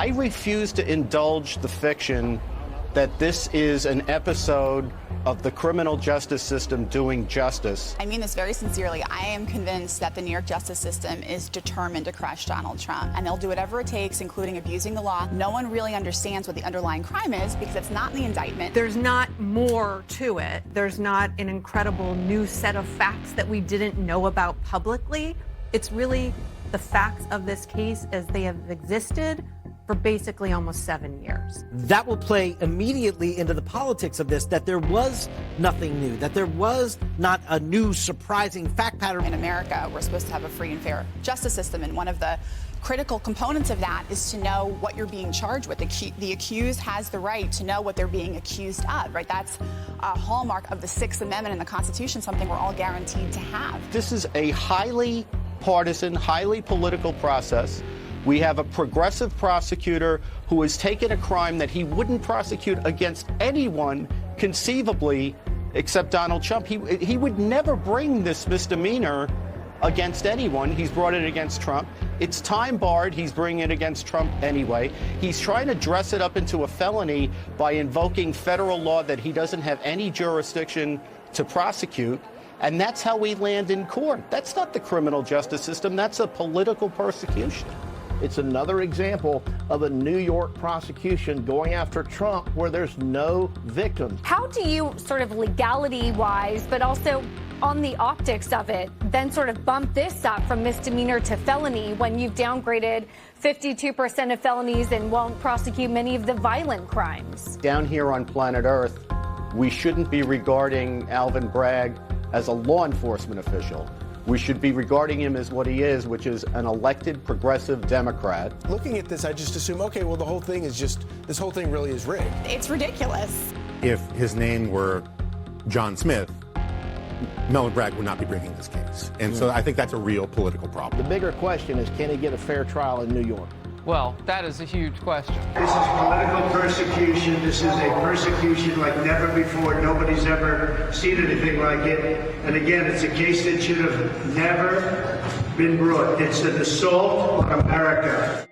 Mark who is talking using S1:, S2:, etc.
S1: I refuse to indulge the fiction that this is an episode of the criminal justice system doing justice.
S2: I mean this very sincerely. I am convinced that the New York justice system is determined to crush Donald Trump, and they'll do whatever it takes, including abusing the law. No one really understands what the underlying crime is because it's not in the indictment.
S3: There's not more to it. There's not an incredible new set of facts that we didn't know about publicly. It's really the facts of this case as they have existed for basically almost 7 years.
S4: That will play immediately into the politics of this, that there was nothing new, that there was not a new surprising fact pattern.
S2: In America, we're supposed to have a free and fair justice system, and one of the critical components of that is to know what you're being charged with. The accused has the right to know what they're being accused of, right? That's a hallmark of the Sixth Amendment in the Constitution, something we're all guaranteed to have.
S1: This is a highly partisan, highly political process. We have a progressive prosecutor who has taken a crime that he wouldn't prosecute against anyone conceivably except Donald Trump. He would never bring this misdemeanor against anyone. He's brought it against Trump. It's time barred. He's bringing it against Trump anyway. He's trying to dress it up into a felony by invoking federal law that he doesn't have any jurisdiction to prosecute. And that's how we land in court. That's not the criminal justice system. That's a political persecution.
S5: It's another example of a New York prosecution going after Trump where there's no victim.
S6: How do you sort of legality-wise, but also on the optics of it, then sort of bump this up from misdemeanor to felony when you've downgraded 52% of felonies and won't prosecute many of the violent crimes?
S1: Down here on planet Earth, we shouldn't be regarding Alvin Bragg as a law enforcement official. We should be regarding him as what he is, which is an elected progressive Democrat.
S7: Looking at this, I just assume, okay, well, this whole thing really is rigged.
S2: It's ridiculous.
S8: If his name were John Smith, Melvin Bragg would not be bringing this case. And so I think that's a real political problem.
S5: The bigger question is, can he get a fair trial in New York?
S9: Well, that is a huge question.
S10: This is political persecution. This is a persecution like never before. Nobody's ever seen anything like it. And again, it's a case that should have never been brought. It's an assault on America.